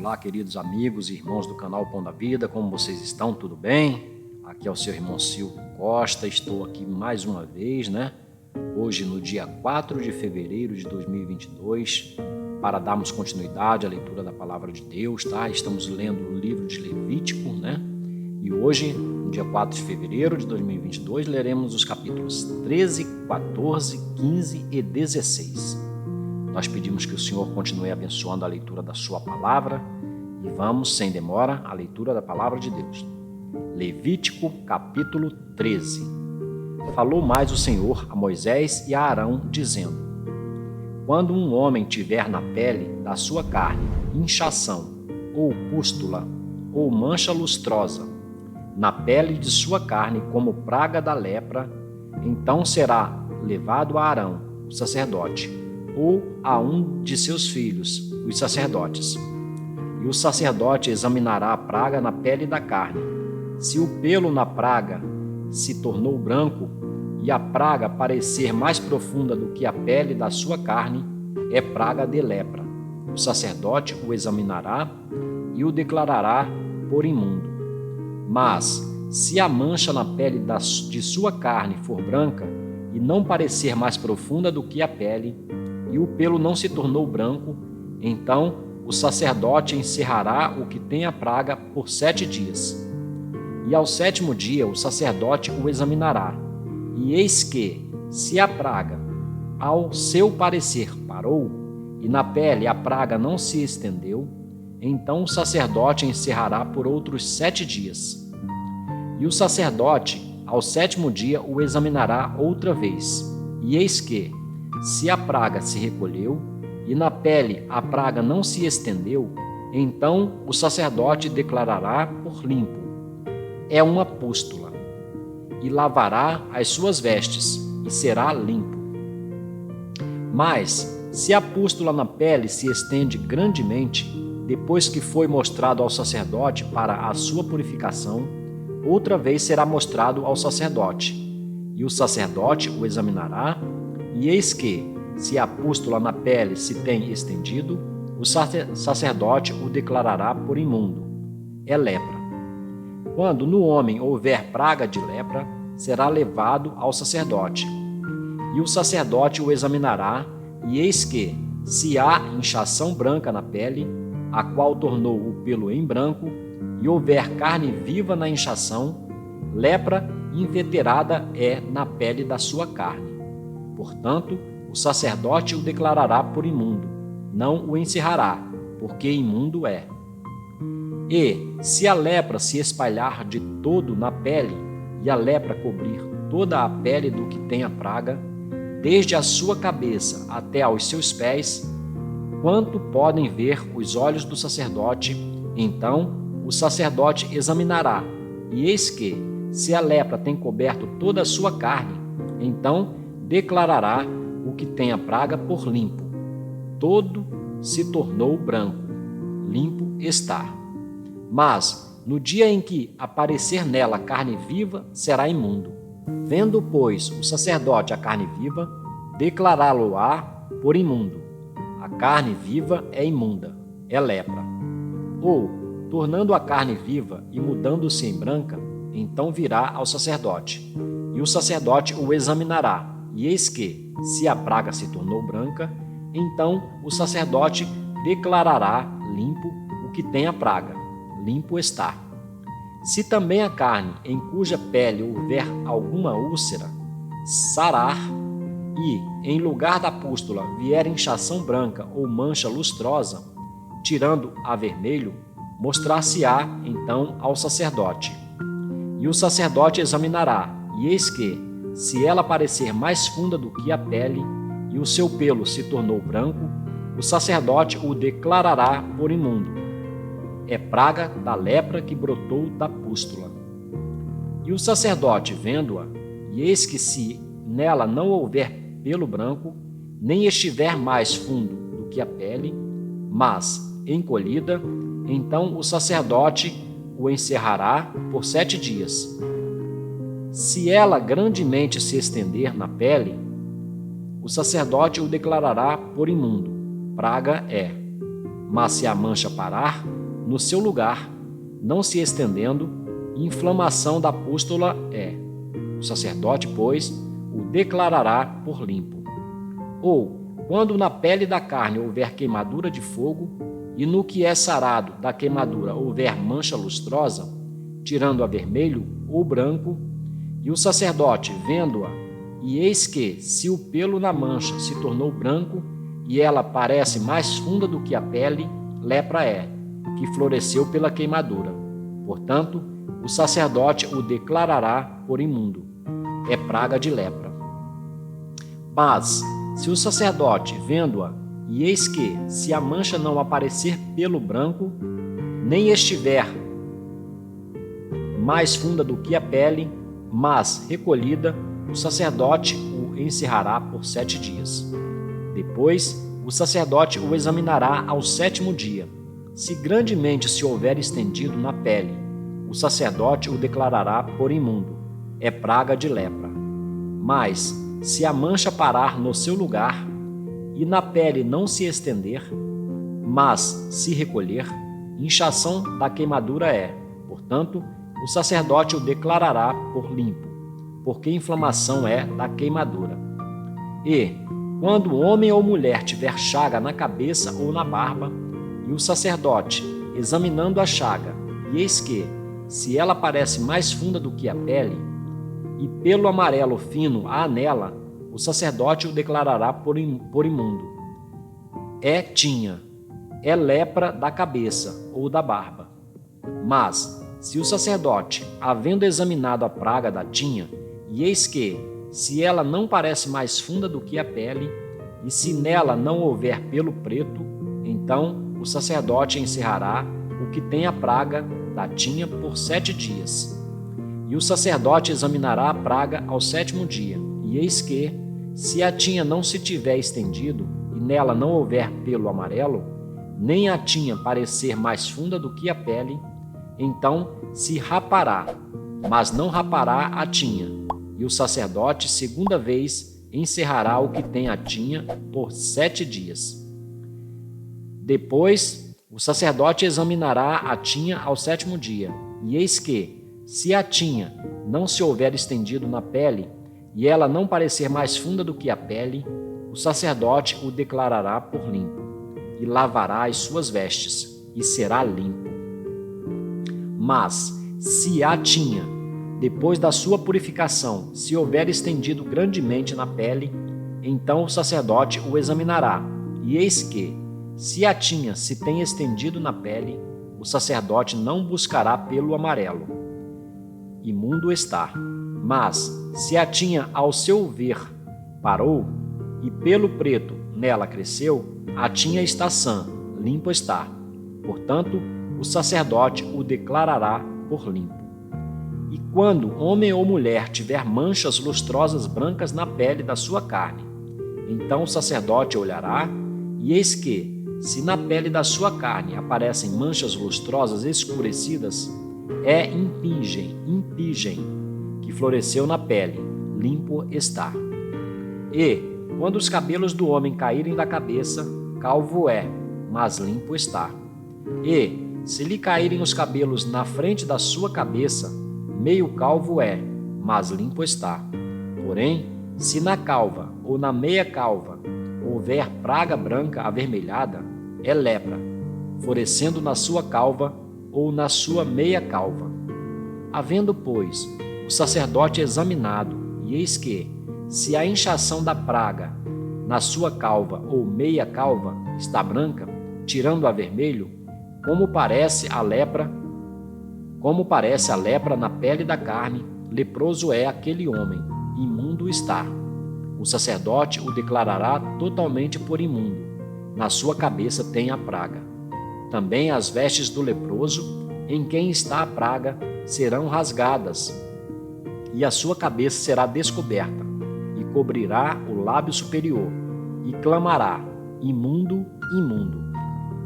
Olá, queridos amigos e irmãos do canal Pão da Vida, como vocês estão? Tudo bem? Aqui é o seu irmão Silvio Costa, estou aqui mais uma vez, Hoje, no dia 4 de fevereiro de 2022, para darmos continuidade à leitura da Palavra de Deus, Estamos lendo o livro de Levítico, E hoje, no dia 4 de fevereiro de 2022, leremos os capítulos 13, 14, 15 e 16. Nós pedimos que o Senhor continue abençoando a leitura da sua palavra e vamos, sem demora, à leitura da palavra de Deus. Levítico, capítulo 13. Falou mais o Senhor a Moisés e a Arão, dizendo: Quando um homem tiver na pele da sua carne inchação, ou pústula, ou mancha lustrosa, na pele de sua carne como praga da lepra, então será levado a Arão, o sacerdote, ou a um de seus filhos, os sacerdotes. E o sacerdote examinará a praga na pele da carne. Se o pelo na praga se tornou branco e a praga parecer mais profunda do que a pele da sua carne, é praga de lepra. O sacerdote o examinará e o declarará por imundo. Mas, se a mancha na pele de sua carne for branca e não parecer mais profunda do que a pele, e o pelo não se tornou branco, então o sacerdote encerrará o que tem a praga por 7 dias. E ao 7º dia o sacerdote o examinará. E eis que, se a praga, ao seu parecer, parou, e na pele a praga não se estendeu, então o sacerdote encerrará por outros 7 dias. E o sacerdote, ao 7º dia, o examinará outra vez. E eis que, se a praga se recolheu e na pele a praga não se estendeu, então o sacerdote declarará por limpo: é uma pústula, e lavará as suas vestes, e será limpo. Mas, se a pústula na pele se estende grandemente, depois que foi mostrado ao sacerdote para a sua purificação, outra vez será mostrado ao sacerdote, e o sacerdote o examinará. E eis que, se a pústula na pele se tem estendido, o sacerdote o declarará por imundo. É lepra. Quando no homem houver praga de lepra, será levado ao sacerdote. E o sacerdote o examinará, e eis que, se há inchação branca na pele, a qual tornou o pelo em branco, e houver carne viva na inchação, lepra inveterada é na pele da sua carne. Portanto, o sacerdote o declarará por imundo, não o encerrará, porque imundo é. E, se a lepra se espalhar de todo na pele, e a lepra cobrir toda a pele do que tem a praga, desde a sua cabeça até aos seus pés, quanto podem ver os olhos do sacerdote, então o sacerdote examinará, e eis que, se a lepra tem coberto toda a sua carne, então declarará o que tem a praga por limpo. Todo se tornou branco, limpo está. Mas, no dia em que aparecer nela carne viva, será imundo. Vendo, pois, o sacerdote a carne viva, declará-lo-á por imundo. A carne viva é imunda, é lepra. Ou, tornando a carne viva e mudando-se em branca, então virá ao sacerdote, e o sacerdote o examinará. E eis que, se a praga se tornou branca, então o sacerdote declarará limpo o que tem a praga, limpo está. Se também a carne em cuja pele houver alguma úlcera, sarar, e, em lugar da pústula, vier inchação branca ou mancha lustrosa, tirando a vermelho, mostrar-se-á então ao sacerdote. E o sacerdote examinará, e eis que, se ela parecer mais funda do que a pele, e o seu pelo se tornou branco, o sacerdote o declarará por imundo. É praga da lepra que brotou da pústula. E o sacerdote, vendo-a, e eis que se nela não houver pelo branco, nem estiver mais fundo do que a pele, mas encolhida, então o sacerdote o encerrará por 7 dias. Se ela grandemente se estender na pele, o sacerdote o declarará por imundo, praga é. Mas se a mancha parar no seu lugar, não se estendendo, inflamação da pústula é. O sacerdote, pois, o declarará por limpo. Ou, quando na pele da carne houver queimadura de fogo, e no que é sarado da queimadura houver mancha lustrosa, tirando-a vermelho ou branco, e o sacerdote, vendo-a, e eis que, se o pelo na mancha se tornou branco, e ela parece mais funda do que a pele, lepra é, que floresceu pela queimadura. Portanto, o sacerdote o declarará por imundo. É praga de lepra. Mas, se o sacerdote, vendo-a, e eis que, se a mancha não aparecer pelo branco, nem estiver mais funda do que a pele, mas recolhida, o sacerdote o encerrará por 7 dias. Depois, o sacerdote o examinará ao 7º dia. Se grandemente se houver estendido na pele, o sacerdote o declarará por imundo. É praga de lepra. Mas, se a mancha parar no seu lugar, e na pele não se estender, mas se recolher, inchação da queimadura é. Portanto, o sacerdote o declarará por limpo, porque inflamação é da queimadura. E, quando homem ou mulher tiver chaga na cabeça ou na barba, e o sacerdote, examinando a chaga, e eis que, se ela parece mais funda do que a pele, e pelo amarelo fino há nela, o sacerdote o declarará por imundo. É lepra da cabeça ou da barba. Mas, se o sacerdote, havendo examinado a praga da tinha, e eis que, se ela não parece mais funda do que a pele, e se nela não houver pelo preto, então o sacerdote encerrará o que tem a praga da tinha por 7 dias. E o sacerdote examinará a praga ao 7º dia, e eis que, se a tinha não se tiver estendido, e nela não houver pelo amarelo, nem a tinha parecer mais funda do que a pele, então se rapará, mas não rapará a tinha, e o sacerdote, segunda vez, encerrará o que tem a tinha por 7 dias. Depois, o sacerdote examinará a tinha ao 7º dia, e eis que, se a tinha não se houver estendido na pele, e ela não parecer mais funda do que a pele, o sacerdote o declarará por limpo, e lavará as suas vestes, e será limpo. Mas, se a tinha, depois da sua purificação, se houver estendido grandemente na pele, então o sacerdote o examinará, e eis que, se a tinha se tem estendido na pele, o sacerdote não buscará pelo amarelo. Imundo está. Mas, se a tinha ao seu ver parou, e pelo preto nela cresceu, a tinha está sã, limpo está. Portanto, o sacerdote o declarará por limpo. E quando homem ou mulher tiver manchas lustrosas brancas na pele da sua carne, então o sacerdote olhará, e eis que, se na pele da sua carne aparecem manchas lustrosas escurecidas, é impingem, que floresceu na pele, limpo está. E, quando os cabelos do homem caírem da cabeça, calvo é, mas limpo está. E, se lhe caírem os cabelos na frente da sua cabeça, meio calvo é, mas limpo está. Porém, se na calva ou na meia calva houver praga branca avermelhada, é lepra, florescendo na sua calva ou na sua meia calva. Havendo, pois, o sacerdote examinado, e eis que, se a inchação da praga na sua calva ou meia calva está branca, tirando-a vermelho, como parece a lepra na pele da carne, leproso é aquele homem, imundo está. O sacerdote o declarará totalmente por imundo, na sua cabeça tem a praga. Também as vestes do leproso, em quem está a praga, serão rasgadas, e a sua cabeça será descoberta, e cobrirá o lábio superior, e clamará: imundo, imundo.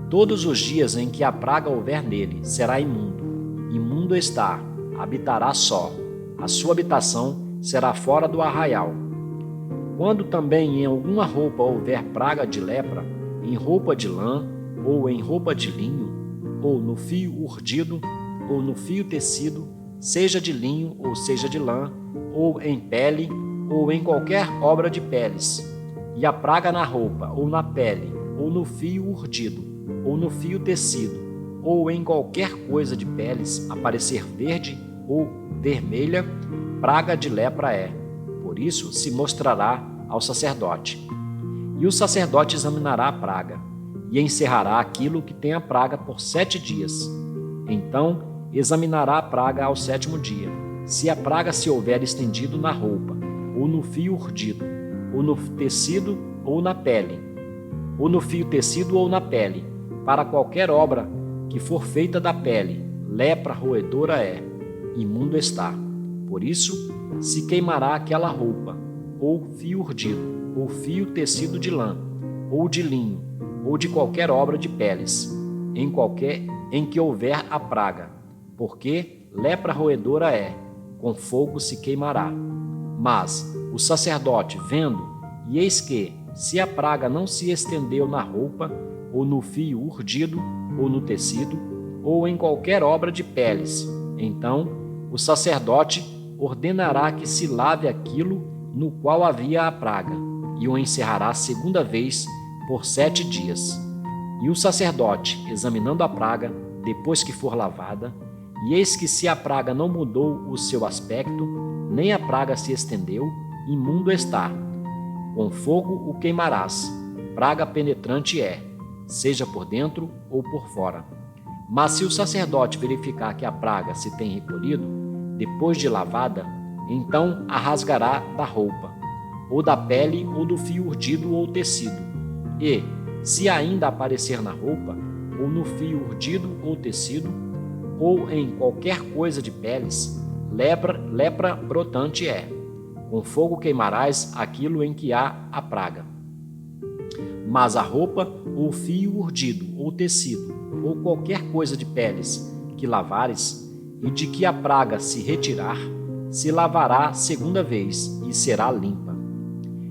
Todos os dias em que a praga houver nele, será imundo. Imundo está, habitará só. A sua habitação será fora do arraial. Quando também em alguma roupa houver praga de lepra, em roupa de lã, ou em roupa de linho, ou no fio urdido, ou no fio tecido, seja de linho ou seja de lã, ou em pele, ou em qualquer obra de peles, e a praga na roupa, ou na pele, ou no fio urdido, ou no fio tecido, ou em qualquer coisa de peles, aparecer verde ou vermelha, praga de lepra é. Por isso se mostrará ao sacerdote. E o sacerdote examinará a praga, e encerrará aquilo que tem a praga por 7 dias. Então examinará a praga ao 7º dia. Se a praga se houver estendido na roupa, ou no fio urdido, ou no tecido, ou na pele, ou no fio tecido ou na pele, para qualquer obra que for feita da pele, lepra roedora é, imundo está. Por isso se queimará aquela roupa, ou fio urdido, ou fio tecido de lã, ou de linho, ou de qualquer obra de peles, em que houver a praga, porque lepra roedora é, com fogo se queimará. Mas o sacerdote, vendo, e eis que, se a praga não se estendeu na roupa, ou no fio urdido, ou no tecido, ou em qualquer obra de peles, então o sacerdote ordenará que se lave aquilo no qual havia a praga, e o encerrará 2ª vez por 7 dias. E o sacerdote, examinando a praga, depois que for lavada, e eis que se a praga não mudou o seu aspecto, nem a praga se estendeu, imundo está. Com fogo o queimarás, praga penetrante é, seja por dentro ou por fora. Mas se o sacerdote verificar que a praga se tem recolhido, depois de lavada, então a rasgará da roupa, ou da pele, ou do fio urdido ou tecido. E, se ainda aparecer na roupa, ou no fio urdido ou tecido, ou em qualquer coisa de peles, lepra brotante é. Com fogo queimarás aquilo em que há a praga. Mas a roupa, ou fio urdido, ou tecido, ou qualquer coisa de peles que lavares, e de que a praga se retirar, se lavará 2ª vez, e será limpa.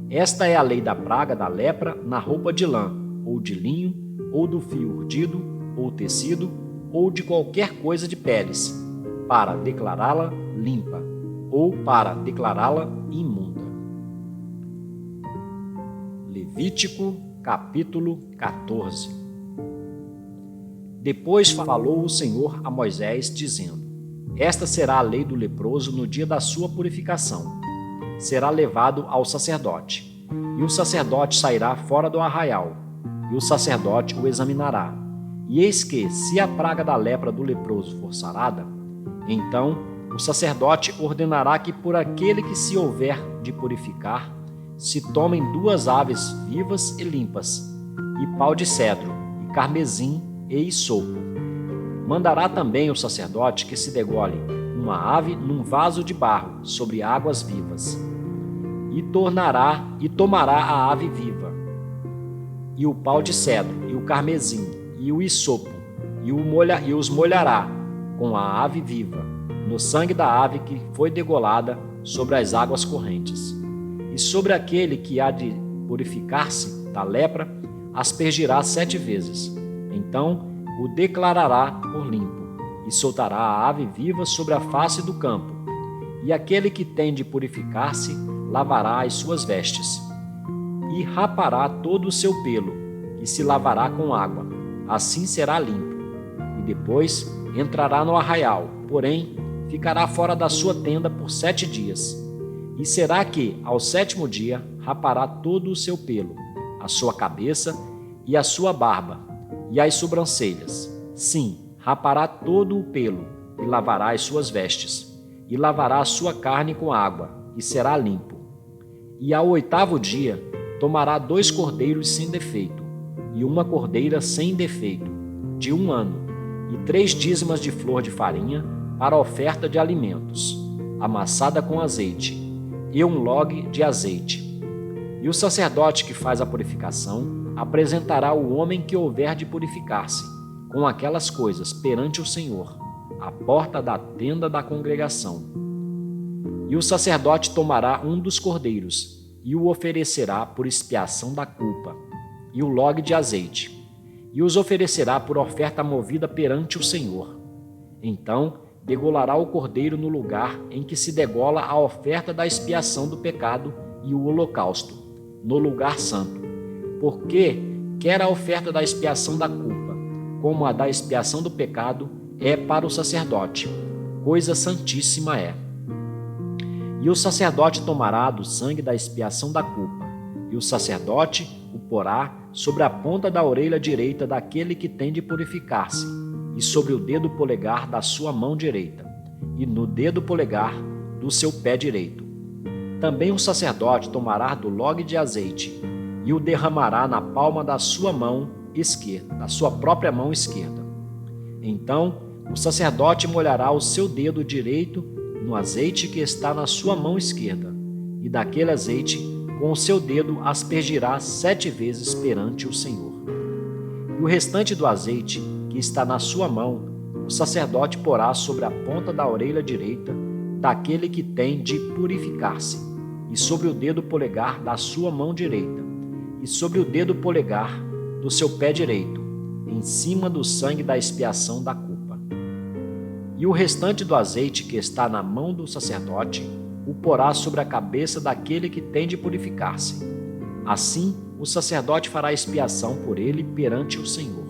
Esta é a lei da praga da lepra na roupa de lã, ou de linho, ou do fio urdido, ou tecido, ou de qualquer coisa de peles, para declará-la limpa, ou para declará-la imunda. Levítico, capítulo 14. Depois falou o Senhor a Moisés, dizendo: Esta será a lei do leproso no dia da sua purificação. Será levado ao sacerdote, e o sacerdote sairá fora do arraial, e o sacerdote o examinará. E eis que, se a praga da lepra do leproso for sarada, então o sacerdote ordenará que por aquele que se houver de purificar, se tomem 2 aves vivas e limpas, e pau de cedro, e carmesim e hisopo. Mandará também o sacerdote que se degole uma ave num vaso de barro sobre águas vivas, e tomará a ave viva, e o pau de cedro, e o carmesim, e o hisopo, e os molhará com a ave viva, no sangue da ave que foi degolada sobre as águas correntes. E sobre aquele que há de purificar-se da lepra, aspergirá 7 vezes. Então o declarará por limpo, e soltará a ave viva sobre a face do campo. E aquele que tem de purificar-se, lavará as suas vestes, e rapará todo o seu pelo, e se lavará com água, assim será limpo. E depois entrará no arraial, porém ficará fora da sua tenda por 7 dias. E será que, ao 7º dia, rapará todo o seu pelo, a sua cabeça e a sua barba, e as sobrancelhas. Sim, rapará todo o pelo, e lavará as suas vestes, e lavará a sua carne com água, e será limpo. E ao 8º dia, tomará 2 cordeiros sem defeito, e 1 cordeira sem defeito, de 1 ano, e 3 dízimas de flor de farinha, para oferta de alimentos, amassada com azeite, e 1 log de azeite. E o sacerdote que faz a purificação apresentará o homem que houver de purificar-se, com aquelas coisas perante o Senhor, à porta da tenda da congregação. E o sacerdote tomará um dos cordeiros, e o oferecerá por expiação da culpa, e o log de azeite. e os oferecerá por oferta movida perante o Senhor. Então degolará o cordeiro no lugar em que se degola a oferta da expiação do pecado e o holocausto, no lugar santo, porque quer a oferta da expiação da culpa, como a da expiação do pecado, é para o sacerdote, coisa santíssima é. E o sacerdote tomará do sangue da expiação da culpa, e o sacerdote o porá sobre a ponta da orelha direita daquele que tem de purificar-se, e sobre o dedo polegar da sua mão direita, e no dedo polegar do seu pé direito. Também o sacerdote tomará do log de azeite, e o derramará na palma da sua mão esquerda, da sua própria mão esquerda. Então o sacerdote molhará o seu dedo direito no azeite que está na sua mão esquerda, e daquele azeite com o seu dedo aspergirá 7 vezes perante o Senhor. E o restante do azeite que está na sua mão, o sacerdote porá sobre a ponta da orelha direita daquele que tem de purificar-se, e sobre o dedo polegar da sua mão direita, e sobre o dedo polegar do seu pé direito, em cima do sangue da expiação da culpa. E o restante do azeite que está na mão do sacerdote o porá sobre a cabeça daquele que tem de purificar-se. Assim, o sacerdote fará expiação por ele perante o Senhor.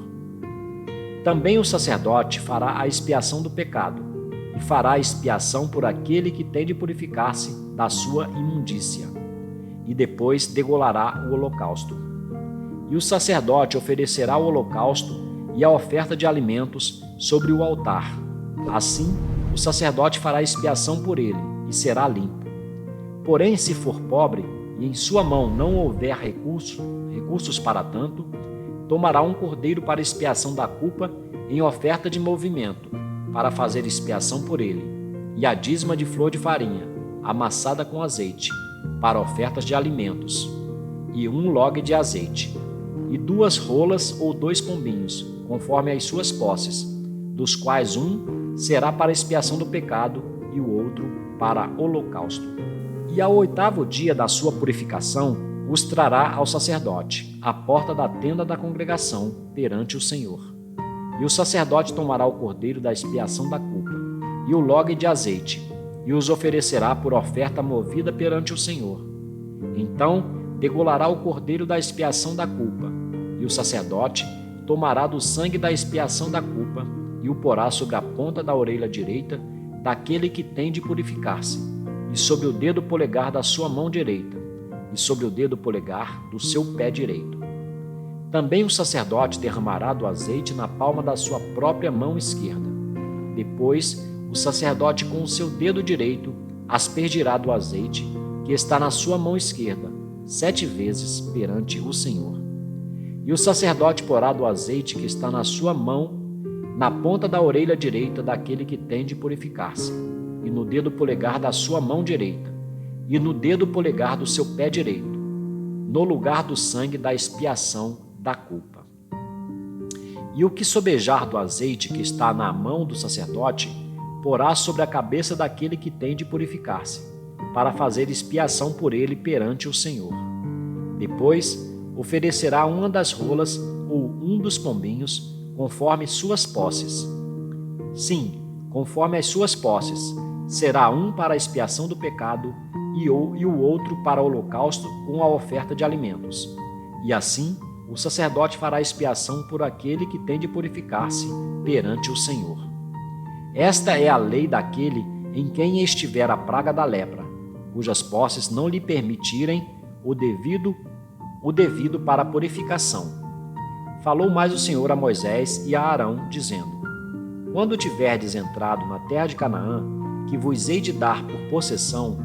Também o sacerdote fará a expiação do pecado, e fará a expiação por aquele que tem de purificar-se da sua imundícia, e depois degolará o holocausto. E o sacerdote oferecerá o holocausto e a oferta de alimentos sobre o altar. Assim, o sacerdote fará expiação por ele, e será limpo. Porém, se for pobre, e em sua mão não houver recursos para tanto, tomará um cordeiro para expiação da culpa em oferta de movimento, para fazer expiação por ele, e a dízima de flor de farinha, amassada com azeite, para ofertas de alimentos, e um log de azeite, e 2 rolas ou 2 pombinhos, conforme as suas posses, dos quais um será para expiação do pecado e o outro para holocausto. E ao 8º dia da sua purificação, os trará ao sacerdote, à porta da tenda da congregação, perante o Senhor. E o sacerdote tomará o cordeiro da expiação da culpa, e o log de azeite, e os oferecerá por oferta movida perante o Senhor. Então degolará o cordeiro da expiação da culpa, e o sacerdote tomará do sangue da expiação da culpa, e o porá sobre a ponta da orelha direita daquele que tem de purificar-se, e sobre o dedo polegar da sua mão direita, e sobre o dedo polegar do seu pé direito. Também o sacerdote derramará do azeite na palma da sua própria mão esquerda. Depois, o sacerdote com o seu dedo direito aspergirá do azeite que está na sua mão esquerda 7 vezes perante o Senhor. E o sacerdote porá do azeite que está na sua mão na ponta da orelha direita daquele que tem de purificar-se, e no dedo polegar da sua mão direita, e no dedo polegar do seu pé direito, no lugar do sangue da expiação da culpa. E o que sobejar do azeite que está na mão do sacerdote, porá sobre a cabeça daquele que tem de purificar-se, para fazer expiação por ele perante o Senhor. Depois, oferecerá uma das rolas ou um dos pombinhos, conforme suas posses. Sim, conforme as suas posses, será um para a expiação do pecado e o outro para o holocausto com a oferta de alimentos. E assim, o sacerdote fará expiação por aquele que tem de purificar-se perante o Senhor. Esta é a lei daquele em quem estiver a praga da lepra, cujas posses não lhe permitirem o devido para a purificação. Falou mais o Senhor a Moisés e a Arão, dizendo: Quando tiverdes entrado na terra de Canaã, que vos hei de dar por possessão,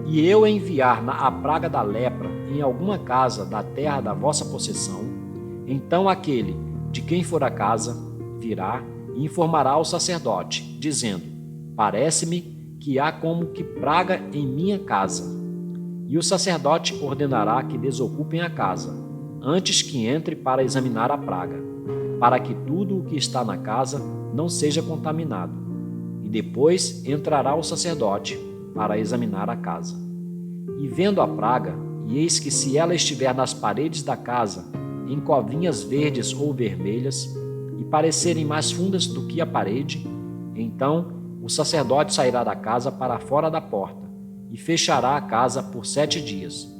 e eu enviar a praga da lepra em alguma casa da terra da vossa possessão, então aquele de quem for a casa virá e informará ao sacerdote, dizendo: Parece-me que há como que praga em minha casa. E o sacerdote ordenará que desocupem a casa, antes que entre para examinar a praga, para que tudo o que está na casa não seja contaminado. E depois entrará o sacerdote para examinar a casa. E vendo a praga, e eis que se ela estiver nas paredes da casa, em covinhas verdes ou vermelhas, e parecerem mais fundas do que a parede, então o sacerdote sairá da casa para fora da porta, e fechará a casa por 7 dias.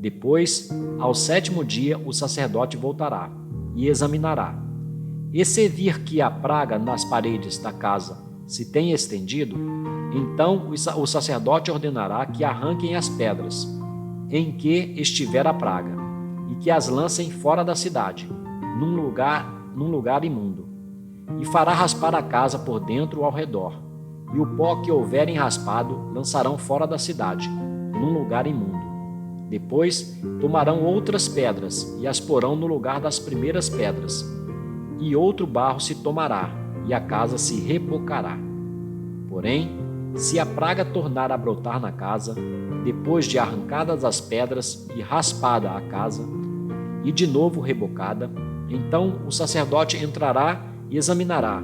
Depois, ao 7º dia, o sacerdote voltará e examinará. E se vir que a praga nas paredes da casa se tem estendido, então o sacerdote ordenará que arranquem as pedras em que estiver a praga, e que as lancem fora da cidade, num lugar imundo. E fará raspar a casa por dentro ao redor, e o pó que houverem raspado lançarão fora da cidade, num lugar imundo. Depois tomarão outras pedras e as porão no lugar das primeiras pedras, e outro barro se tomará, e a casa se rebocará. Porém, se a praga tornar a brotar na casa, depois de arrancadas as pedras e raspada a casa, e de novo rebocada, então o sacerdote entrará e examinará.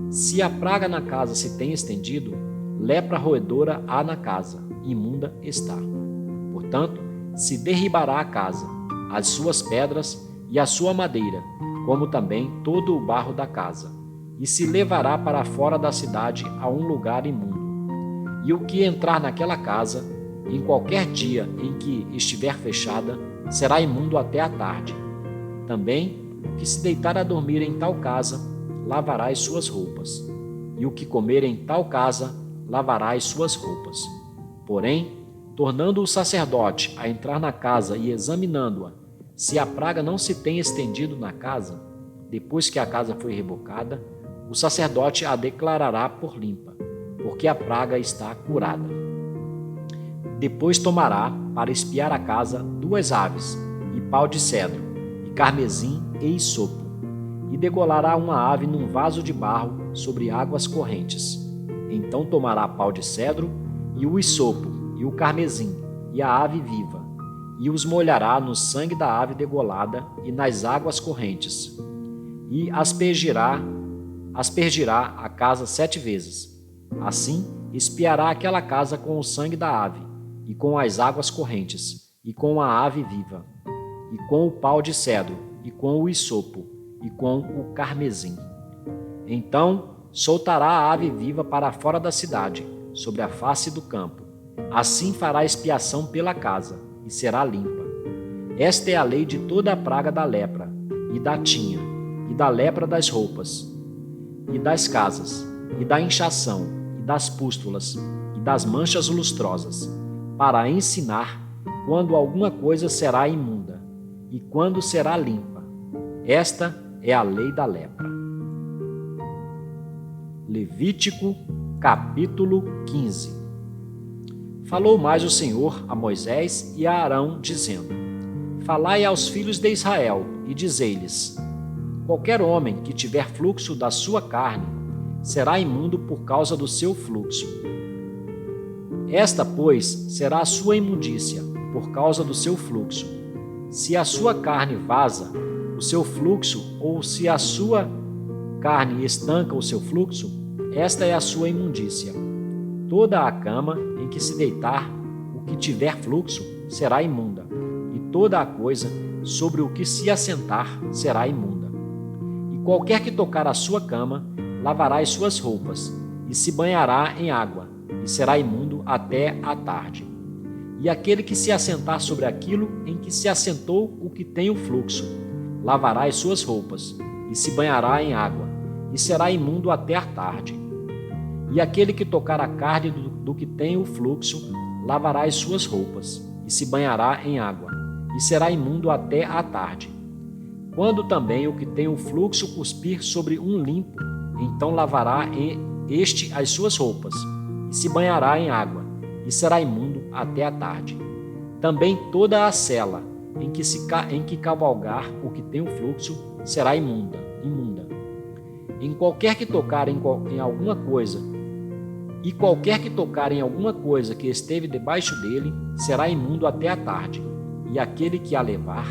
Se a praga na casa se tem estendido, lepra roedora há na casa, imunda está. Portanto, se derribará a casa, as suas pedras e a sua madeira, como também todo o barro da casa, e se levará para fora da cidade a um lugar imundo. E o que entrar naquela casa, em qualquer dia em que estiver fechada, será imundo até a tarde. Também, o que se deitar a dormir em tal casa, lavará as suas roupas. E o que comer em tal casa, lavará as suas roupas. Porém, tornando o sacerdote a entrar na casa e examinando-a, se a praga não se tem estendido na casa, depois que a casa foi rebocada, o sacerdote a declarará por limpa, porque a praga está curada. Depois tomará, para espiar a casa, 2 aves, e pau de cedro, e carmesim e isopo, e degolará uma ave num vaso de barro sobre águas correntes. Então tomará pau de cedro, e o isopo, e o carmesim, e a ave viva, e os molhará no sangue da ave degolada e nas águas correntes, e aspergirá a casa 7 vezes. Assim, espiará aquela casa com o sangue da ave, e com as águas correntes, e com a ave viva, e com o pau de cedro, e com o isopo, e com o carmesim. Então, soltará a ave viva para fora da cidade, sobre a face do campo. Assim fará expiação pela casa, e será limpa. Esta é a lei de toda a praga da lepra, e da tinha, e da lepra das roupas, e das casas, e da inchação, e das pústulas, e das manchas lustrosas, para ensinar quando alguma coisa será imunda, e quando será limpa. Esta é a lei da lepra. Levítico, capítulo 15. Falou mais o Senhor a Moisés e a Arão, dizendo: Falai aos filhos de Israel, e dizei-lhes: Qualquer homem que tiver fluxo da sua carne será imundo por causa do seu fluxo. Esta, pois, será a sua imundícia, por causa do seu fluxo. Se a sua carne vaza o seu fluxo, ou se a sua carne estanca o seu fluxo, esta é a sua imundícia. Toda a cama em que se deitar o que tiver fluxo será imunda, e toda a coisa sobre o que se assentar será imunda. E qualquer que tocar a sua cama, lavará as suas roupas, e se banhará em água, e será imundo até a tarde. E aquele que se assentar sobre aquilo em que se assentou o que tem o fluxo, lavará as suas roupas, e se banhará em água, e será imundo até a tarde. E aquele que tocar a carne do que tem o fluxo, lavará as suas roupas, e se banhará em água, e será imundo até a tarde. Quando também o que tem o fluxo cuspir sobre um limpo, então lavará este as suas roupas, e se banhará em água, e será imundo até a tarde. Também toda a sela em que cavalgar o que tem o fluxo será imunda. Em qualquer que tocar em alguma coisa, e qualquer que tocar em alguma coisa que esteve debaixo dele, será imundo até a tarde. E aquele que a levar,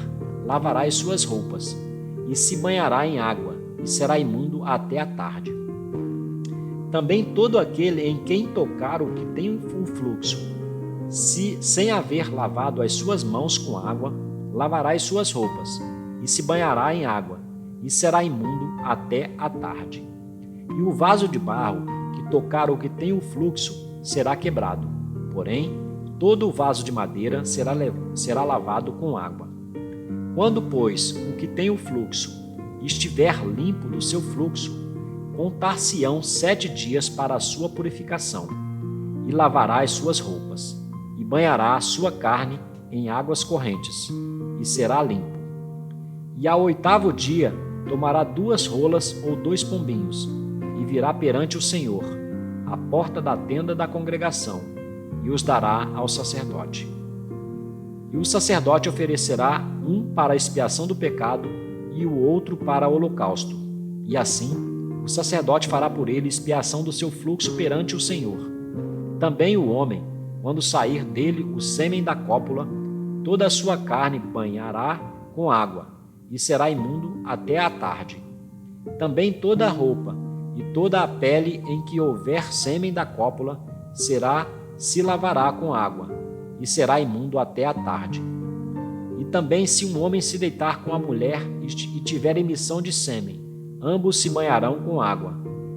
lavará as suas roupas, e se banhará em água, e será imundo até a tarde. Também todo aquele em quem tocar o que tem um fluxo, sem haver lavado as suas mãos com água, lavará as suas roupas, e se banhará em água, e será imundo até a tarde. E o vaso de barro que tocar o que tem o fluxo será quebrado, porém, todo o vaso de madeira será lavado com água. Quando, pois, o que tem o fluxo estiver limpo do seu fluxo, contar-se-ão 7 dias para a sua purificação, e lavará as suas roupas, e banhará a sua carne em águas correntes, e será limpo. E ao 8º dia tomará 2 rolas ou 2 pombinhos, e virá perante o Senhor, à porta da tenda da congregação, e os dará ao sacerdote. E o sacerdote oferecerá um para a expiação do pecado e o outro para o holocausto. E assim, o sacerdote fará por ele expiação do seu fluxo perante o Senhor. Também o homem, quando sair dele o sêmen da cópula, toda a sua carne banhará com água, e será imundo até à tarde. Também toda a roupa e toda a pele em que houver sêmen da cópula se lavará com água, e será imundo até à tarde. E também se um homem se deitar com a mulher e tiver emissão de sêmen, ambos se banharão com água,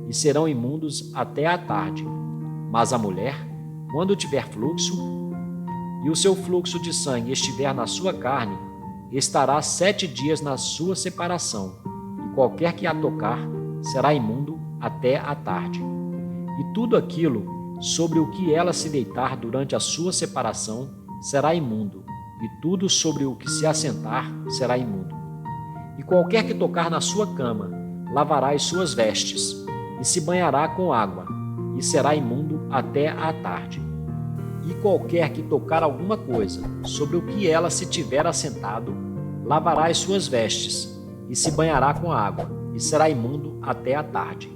e serão imundos até à tarde. Mas a mulher, quando tiver fluxo, e o seu fluxo de sangue estiver na sua carne, estará 7 dias na sua separação, e qualquer que a tocar será imundo até à tarde. E tudo aquilo sobre o que ela se deitar durante a sua separação será imundo, e tudo sobre o que se assentar será imundo. E qualquer que tocar na sua cama lavará as suas vestes, e se banhará com água, e será imundo até à tarde. E qualquer que tocar alguma coisa sobre o que ela se tiver assentado, lavará as suas vestes, e se banhará com água, e será imundo até a tarde.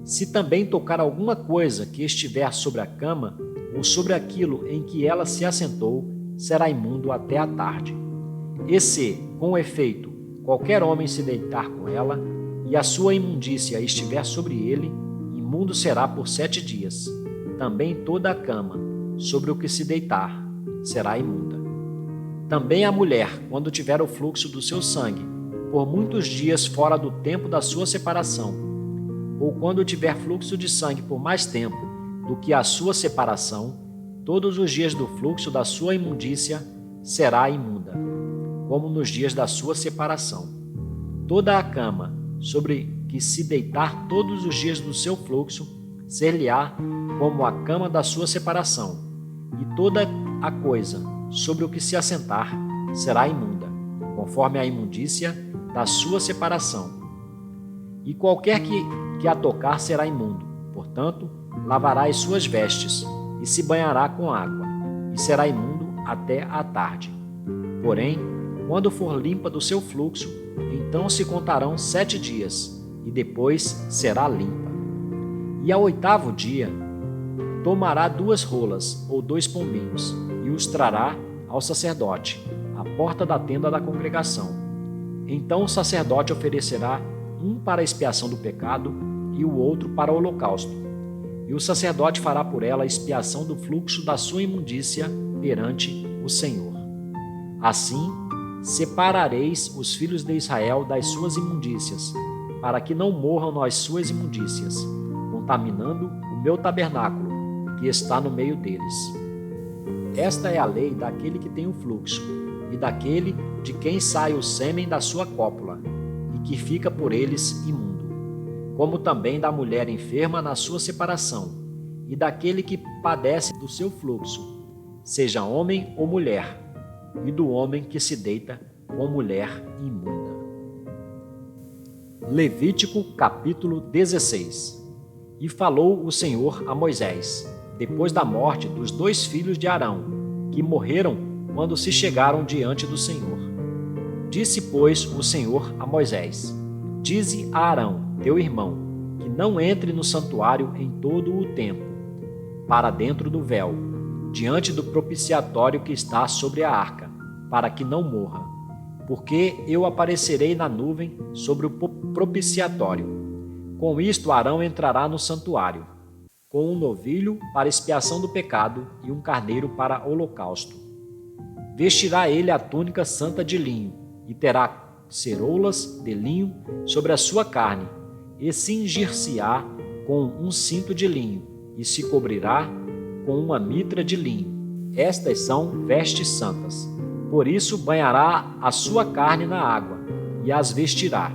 Se também tocar alguma coisa que estiver sobre a cama, ou sobre aquilo em que ela se assentou, será imundo até a tarde. E se, com efeito, qualquer homem se deitar com ela, e a sua imundícia estiver sobre ele, imundo será por 7 dias. Também toda a cama, sobre o que se deitar, será imunda. Também a mulher, quando tiver o fluxo do seu sangue, por muitos dias fora do tempo da sua separação, ou quando tiver fluxo de sangue por mais tempo do que a sua separação, todos os dias do fluxo da sua imundícia será imunda, como nos dias da sua separação. Toda a cama, sobre que se deitar todos os dias do seu fluxo, ser-lhe-á como a cama da sua separação, e toda a coisa sobre o que se assentar será imunda, conforme a imundícia da sua separação. E qualquer que a tocar será imundo, portanto, lavará as suas vestes, e se banhará com água, e será imundo até à tarde. Porém, quando for limpa do seu fluxo, então se contarão 7 dias, e depois será limpa. E ao 8º dia, tomará 2 rolas ou 2 pombinhos, e os trará ao sacerdote, à porta da tenda da congregação. Então o sacerdote oferecerá um para a expiação do pecado e o outro para o holocausto. E o sacerdote fará por ela a expiação do fluxo da sua imundícia perante o Senhor. Assim, separareis os filhos de Israel das suas imundícias, para que não morram nas suas imundícias, contaminando o meu tabernáculo, que está no meio deles. Esta é a lei daquele que tem o fluxo, e daquele de quem sai o sêmen da sua cópula, e que fica por eles imundo, como também da mulher enferma na sua separação, e daquele que padece do seu fluxo, seja homem ou mulher, e do homem que se deita com mulher imunda. Levítico capítulo 16. E falou o Senhor a Moisés, depois da morte dos 2 filhos de Arão, que morreram quando se chegaram diante do Senhor. Disse, pois, o Senhor a Moisés: Dize a Arão, teu irmão, que não entre no santuário em todo o tempo, para dentro do véu, diante do propiciatório que está sobre a arca, para que não morra, porque eu aparecerei na nuvem sobre o propiciatório. Com isto Arão entrará no santuário, com um novilho para expiação do pecado e um carneiro para holocausto. Vestirá ele a túnica santa de linho, e terá ceroulas de linho sobre a sua carne, e cingir-se-á com um cinto de linho, e se cobrirá com uma mitra de linho. Estas são vestes santas. Por isso banhará a sua carne na água, e as vestirá.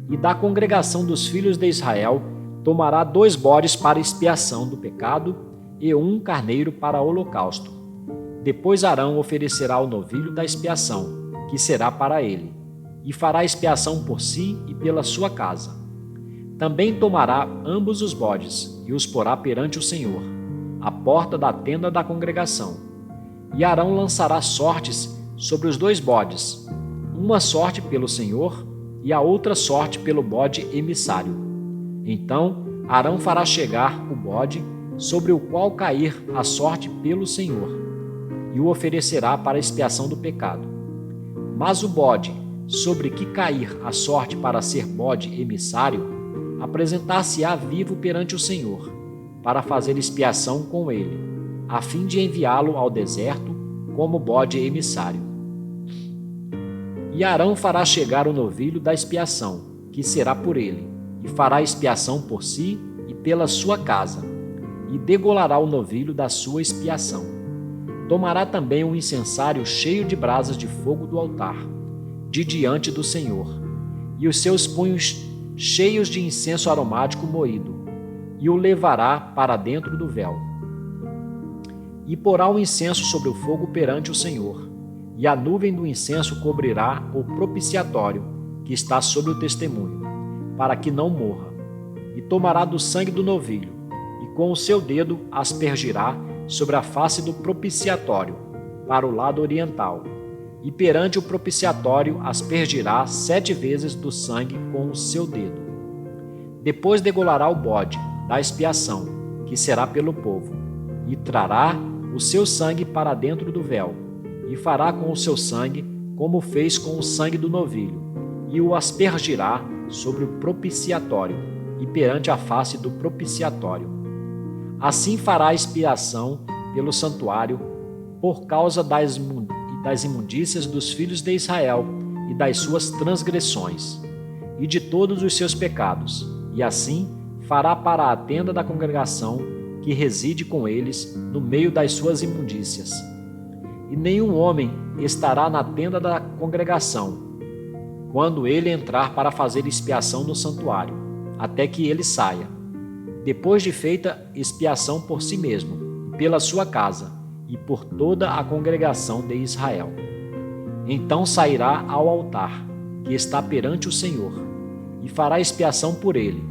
E da congregação dos filhos de Israel tomará 2 bodes para expiação do pecado e 1 carneiro para holocausto. Depois Arão oferecerá o novilho da expiação, que será para ele, e fará expiação por si e pela sua casa. Também tomará ambos os bodes e os porá perante o Senhor, à porta da tenda da congregação. E Arão lançará sortes sobre os 2 bodes, uma sorte pelo Senhor e a outra sorte pelo bode emissário. Então Arão fará chegar o bode sobre o qual cair a sorte pelo Senhor, e o oferecerá para a expiação do pecado. Mas o bode sobre que cair a sorte para ser bode emissário, apresentar-se-á vivo perante o Senhor, para fazer expiação com ele, a fim de enviá-lo ao deserto como bode emissário. E Arão fará chegar o novilho da expiação, que será por ele, e fará expiação por si e pela sua casa, e degolará o novilho da sua expiação. Tomará também um incensário cheio de brasas de fogo do altar, de diante do Senhor, e os seus punhos cheios de incenso aromático moído, e o levará para dentro do véu. E porá o incenso sobre o fogo perante o Senhor, e a nuvem do incenso cobrirá o propiciatório que está sobre o testemunho, para que não morra. E tomará do sangue do novilho, e com o seu dedo aspergirá sobre a face do propiciatório, para o lado oriental, e perante o propiciatório aspergirá 7 vezes do sangue com o seu dedo. Depois degolará o bode da expiação, que será pelo povo, e trará o seu sangue para dentro do véu, e fará com o seu sangue como fez com o sangue do novilho, e o aspergirá sobre o propiciatório, e perante a face do propiciatório. Assim fará a expiação pelo santuário, por causa das imundícias dos filhos de Israel e das suas transgressões, e de todos os seus pecados, e assim fará para a tenda da congregação, que reside com eles no meio das suas imundícias. E nenhum homem estará na tenda da congregação, quando ele entrar para fazer expiação no santuário, até que ele saia, depois de feita expiação por si mesmo, e pela sua casa, e por toda a congregação de Israel. Então sairá ao altar, que está perante o Senhor, e fará expiação por ele,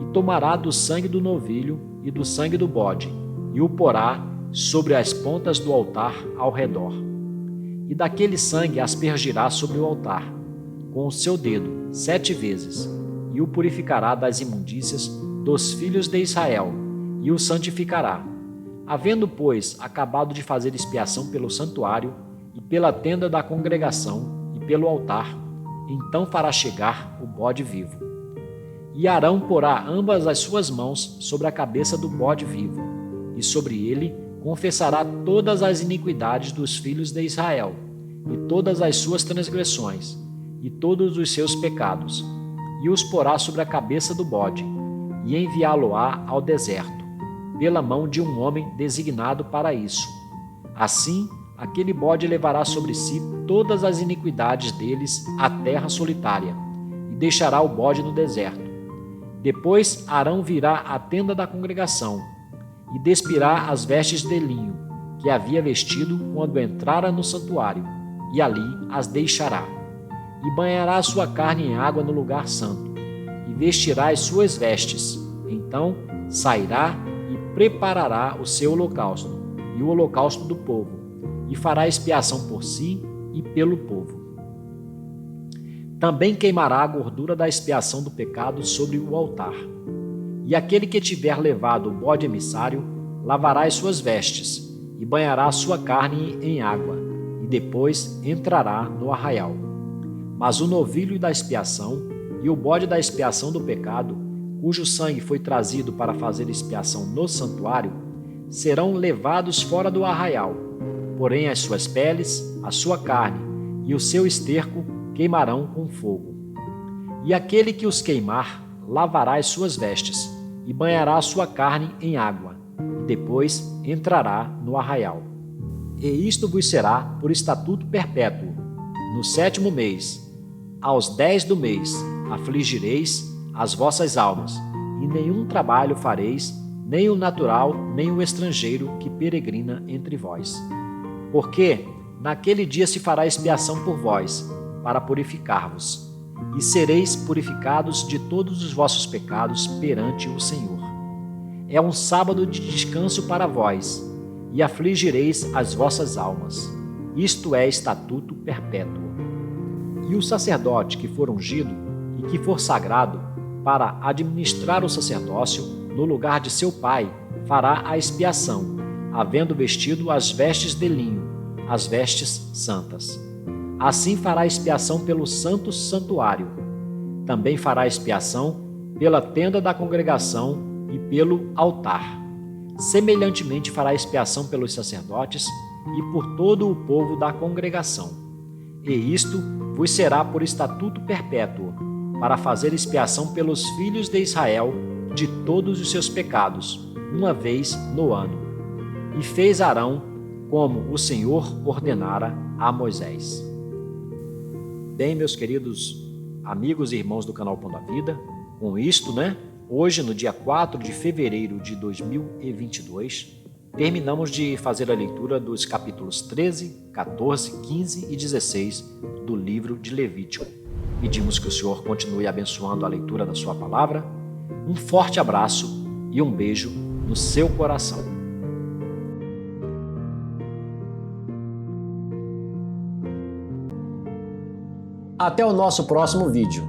e tomará do sangue do novilho e do sangue do bode, e o porá sobre as pontas do altar ao redor. E daquele sangue aspergirá sobre o altar, com o seu dedo, 7 vezes, e o purificará das imundícias dos filhos de Israel, e o santificará. Havendo, pois, acabado de fazer expiação pelo santuário, e pela tenda da congregação, e pelo altar, então fará chegar o bode vivo. E Arão porá ambas as suas mãos sobre a cabeça do bode vivo, e sobre ele confessará todas as iniquidades dos filhos de Israel, e todas as suas transgressões, e todos os seus pecados, e os porá sobre a cabeça do bode, e enviá-lo-á ao deserto, pela mão de um homem designado para isso. Assim, aquele bode levará sobre si todas as iniquidades deles à terra solitária, e deixará o bode no deserto. Depois Arão virá à tenda da congregação, e despirá as vestes de linho, que havia vestido quando entrara no santuário, e ali as deixará. E banhará a sua carne em água no lugar santo, e vestirá as suas vestes. Então sairá e preparará o seu holocausto, e o holocausto do povo, e fará expiação por si e pelo povo. Também queimará a gordura da expiação do pecado sobre o altar. E aquele que tiver levado o bode emissário, lavará as suas vestes, e banhará a sua carne em água, e depois entrará no arraial. Mas o novilho da expiação e o bode da expiação do pecado, cujo sangue foi trazido para fazer expiação no santuário, serão levados fora do arraial. Porém as suas peles, a sua carne e o seu esterco queimarão com fogo. E aquele que os queimar, lavará as suas vestes, e banhará a sua carne em água, e depois entrará no arraial. E isto vos será por estatuto perpétuo. No 7º mês, aos 10 do mês, afligireis as vossas almas, e nenhum trabalho fareis, nem o natural, nem o estrangeiro que peregrina entre vós. Porque naquele dia se fará expiação por vós, para purificar-vos, e sereis purificados de todos os vossos pecados perante o Senhor. É um sábado de descanso para vós, e afligireis as vossas almas. Isto é estatuto perpétuo. E o sacerdote que for ungido e que for sagrado para administrar o sacerdócio no lugar de seu pai, fará a expiação, havendo vestido as vestes de linho, as vestes santas. Assim fará expiação pelo santo santuário. Também fará expiação pela tenda da congregação e pelo altar. Semelhantemente fará expiação pelos sacerdotes e por todo o povo da congregação. E isto vos será por estatuto perpétuo, para fazer expiação pelos filhos de Israel de todos os seus pecados, uma vez no ano. E fez Arão como o Senhor ordenara a Moisés. Bem, meus queridos amigos e irmãos do canal Pão da Vida, com isto, hoje, no dia 4 de fevereiro de 2022, terminamos de fazer a leitura dos capítulos 13, 14, 15 e 16 do livro de Levítico. Pedimos que o Senhor continue abençoando a leitura da sua palavra. Um forte abraço e um beijo no seu coração. Até o nosso próximo vídeo.